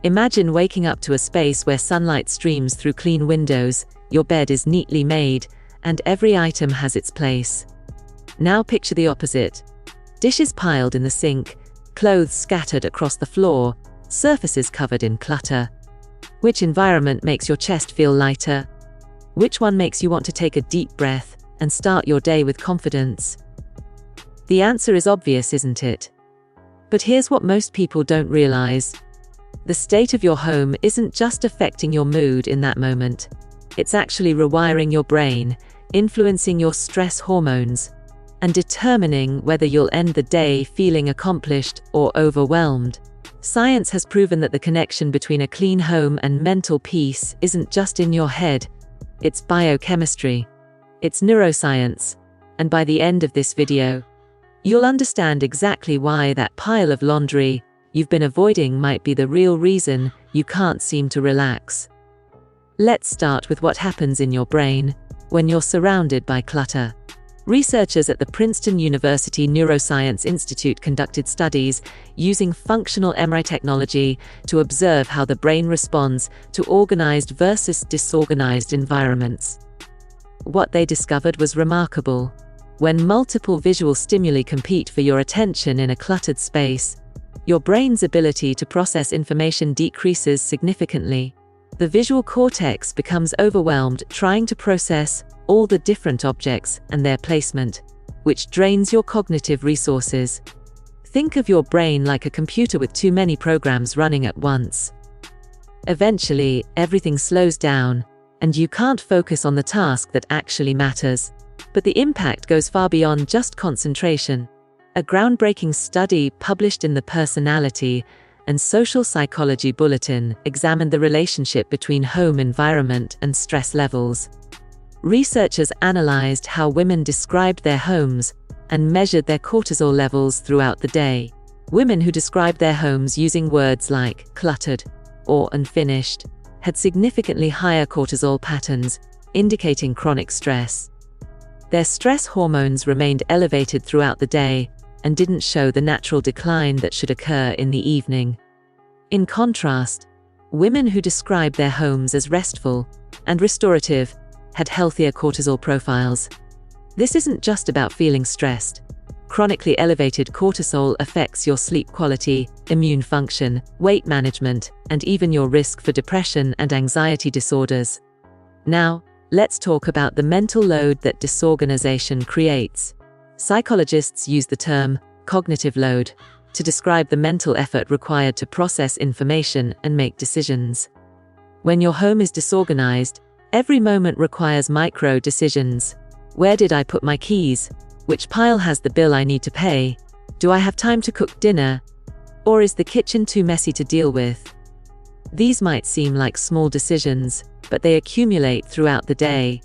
Imagine waking up to a space where sunlight streams through clean windows, your bed is neatly made, and every item has its place. Now picture the opposite. Dishes piled in the sink, clothes scattered across the floor, surfaces covered in clutter. Which environment makes your chest feel lighter? Which one makes you want to take a deep breath and start your day with confidence? The answer is obvious, isn't it? But here's what most people don't realize. The state of your home isn't just affecting your mood in that moment. It's actually rewiring your brain, influencing your stress hormones, and determining whether you'll end the day feeling accomplished or overwhelmed. Science has proven that the connection between a clean home and mental peace isn't just in your head. It's biochemistry. It's neuroscience. And by the end of this video, you'll understand exactly why that pile of laundry you've been avoiding might be the real reason you can't seem to relax. Let's start with what happens in your brain when you're surrounded by clutter. Researchers at the Princeton University Neuroscience Institute conducted studies using functional MRI technology to observe how the brain responds to organized versus disorganized environments. What they discovered was remarkable. When multiple visual stimuli compete for your attention in a cluttered space, your brain's ability to process information decreases significantly. The visual cortex becomes overwhelmed trying to process all the different objects and their placement, which drains your cognitive resources. Think of your brain like a computer with too many programs running at once. Eventually, everything slows down, and you can't focus on the task that actually matters. But the impact goes far beyond just concentration. A groundbreaking study published in the Personality and Social Psychology Bulletin examined the relationship between home environment and stress levels. Researchers analyzed how women described their homes and measured their cortisol levels throughout the day. Women who described their homes using words like cluttered or unfinished had significantly higher cortisol patterns, indicating chronic stress. Their stress hormones remained elevated throughout the day and didn't show the natural decline that should occur in the evening. In contrast, women who described their homes as restful and restorative had healthier cortisol profiles. This isn't just about feeling stressed. Chronically elevated cortisol affects your sleep quality, immune function, weight management, and even your risk for depression and anxiety disorders. Now, let's talk about the mental load that disorganization creates. Psychologists use the term cognitive load to describe the mental effort required to process information and make decisions. When your home is disorganized, every moment requires micro decisions. Where did I put my keys? Which pile has the bill I need to pay? Do I have time to cook dinner? Or is the kitchen too messy to deal with? These might seem like small decisions, but they accumulate throughout the day.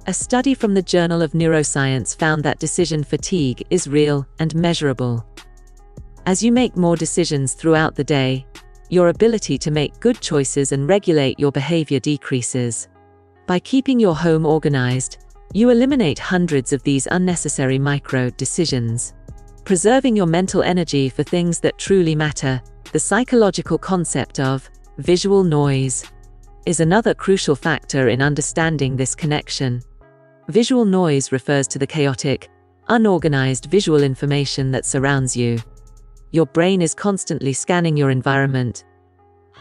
A study from the Journal of Neuroscience found that decision fatigue is real and measurable. As you make more decisions throughout the day, your ability to make good choices and regulate your behavior decreases. By keeping your home organized, you eliminate hundreds of these unnecessary micro-decisions, preserving your mental energy for things that truly matter. The psychological concept of visual noise is another crucial factor in understanding this connection. Visual noise refers to the chaotic, unorganized visual information that surrounds you. Your brain is constantly scanning your environment,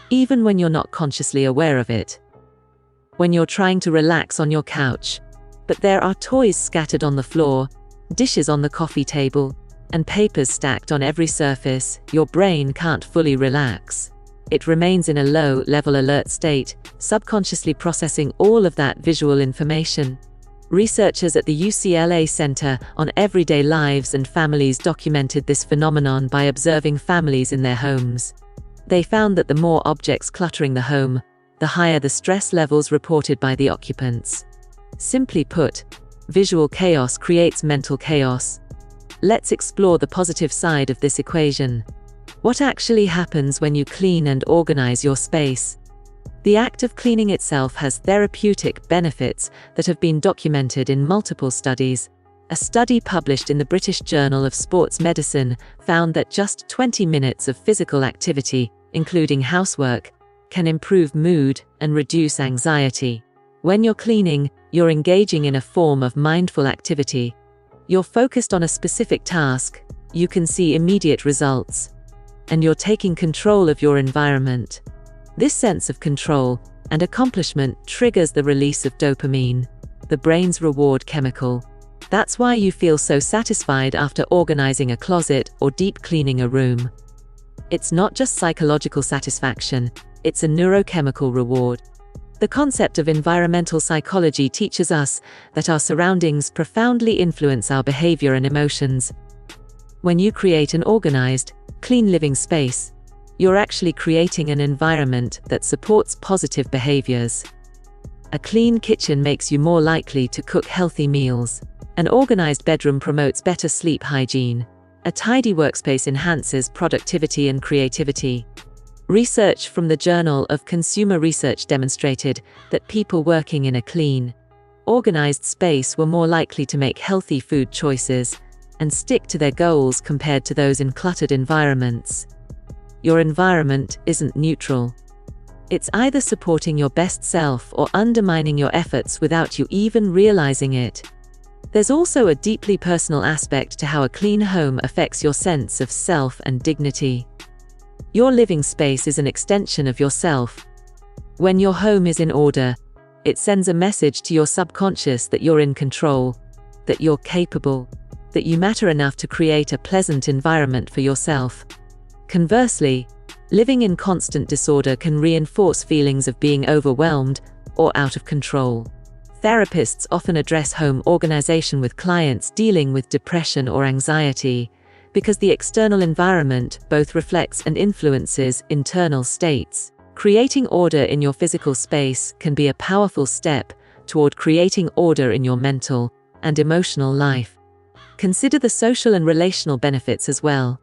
even when you're not consciously aware of it. When you're trying to relax on your couch, but there are toys scattered on the floor, dishes on the coffee table, and papers stacked on every surface, your brain can't fully relax. It remains in a low-level alert state, subconsciously processing all of that visual information. Researchers at the UCLA Center on Everyday Lives and Families documented this phenomenon by observing families in their homes. They found that the more objects cluttering the home, the higher the stress levels reported by the occupants. Simply put, visual chaos creates mental chaos. Let's explore the positive side of this equation. What actually happens when you clean and organize your space? The act of cleaning itself has therapeutic benefits that have been documented in multiple studies. A study published in the British Journal of Sports Medicine found that just 20 minutes of physical activity including housework, can improve mood and reduce anxiety. When you're cleaning, you're engaging in a form of mindful activity. You're focused on a specific task, you can see immediate results, and you're taking control of your environment. This sense of control and accomplishment triggers the release of dopamine, the brain's reward chemical. That's why you feel so satisfied after organizing a closet or deep cleaning a room. It's not just psychological satisfaction, it's a neurochemical reward. The concept of environmental psychology teaches us that our surroundings profoundly influence our behavior and emotions. When you create an organized, clean living space, you're actually creating an environment that supports positive behaviors. A clean kitchen makes you more likely to cook healthy meals. An organized bedroom promotes better sleep hygiene. A tidy workspace enhances productivity and creativity. Research from the Journal of Consumer Research demonstrated that people working in a clean, organized space were more likely to make healthy food choices and stick to their goals compared to those in cluttered environments. Your environment isn't neutral. It's either supporting your best self or undermining your efforts without you even realizing it. There's also a deeply personal aspect to how a clean home affects your sense of self and dignity. Your living space is an extension of yourself. When your home is in order, it sends a message to your subconscious that you're in control, that you're capable, that you matter enough to create a pleasant environment for yourself. Conversely, living in constant disorder can reinforce feelings of being overwhelmed or out of control. Therapists often address home organization with clients dealing with depression or anxiety, because the external environment both reflects and influences internal states. Creating order in your physical space can be a powerful step toward creating order in your mental and emotional life. Consider the social and relational benefits as well.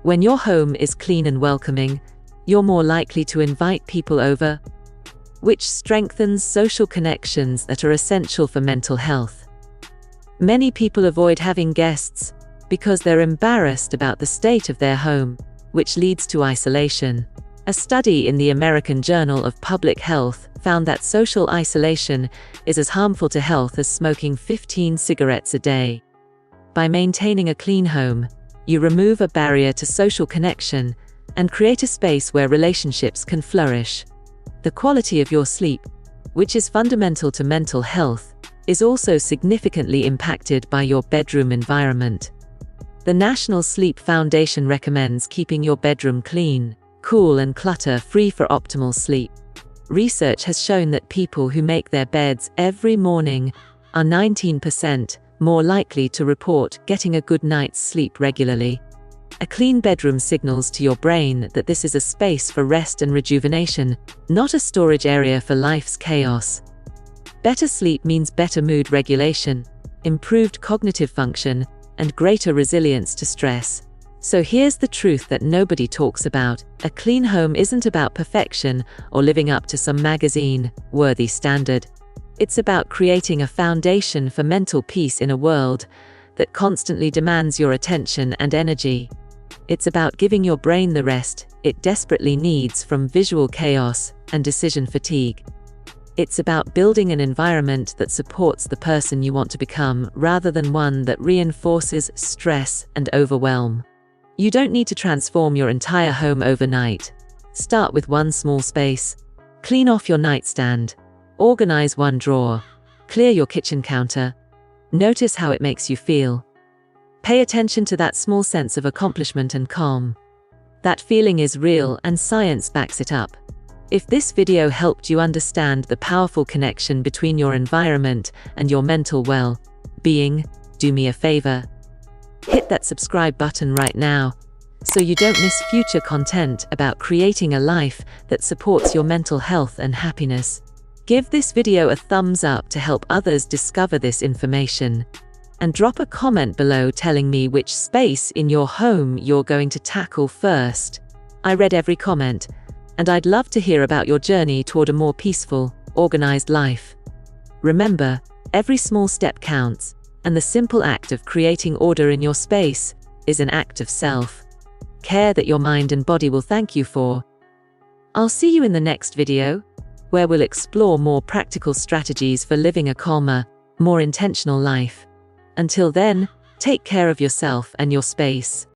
When your home is clean and welcoming, you're more likely to invite people over, which strengthens social connections that are essential for mental health. Many people avoid having guests because they're embarrassed about the state of their home, which leads to isolation. A study in the American Journal of Public Health found that social isolation is as harmful to health as smoking 15 cigarettes a day. By maintaining a clean home, you remove a barrier to social connection and create a space where relationships can flourish. The quality of your sleep, which is fundamental to mental health, is also significantly impacted by your bedroom environment. The National Sleep Foundation recommends keeping your bedroom clean, cool, and clutter-free for optimal sleep. Research has shown that people who make their beds every morning are 19% more likely to report getting a good night's sleep regularly. A clean bedroom signals to your brain that this is a space for rest and rejuvenation, not a storage area for life's chaos. Better sleep means better mood regulation, improved cognitive function, and greater resilience to stress. So here's the truth that nobody talks about. A clean home isn't about perfection or living up to some magazine-worthy standard. It's about creating a foundation for mental peace in a world that constantly demands your attention and energy. It's about giving your brain the rest it desperately needs from visual chaos and decision fatigue. It's about building an environment that supports the person you want to become rather than one that reinforces stress and overwhelm. You don't need to transform your entire home overnight. Start with one small space. Clean off your nightstand. Organize one drawer. Clear your kitchen counter. Notice how it makes you feel. Pay attention to that small sense of accomplishment and calm. That feeling is real and science backs it up. If this video helped you understand the powerful connection between your environment and your mental well-being, do me a favor. Hit that subscribe button right now, so you don't miss future content about creating a life that supports your mental health and happiness. Give this video a thumbs up to help others discover this information. And drop a comment below telling me which space in your home you're going to tackle first. I read every comment, and I'd love to hear about your journey toward a more peaceful, organized life. Remember, every small step counts, and the simple act of creating order in your space is an act of self-care. care that your mind and body will thank you for. I'll see you in the next video, where we'll explore more practical strategies for living a calmer, more intentional life. Until then, take care of yourself and your space.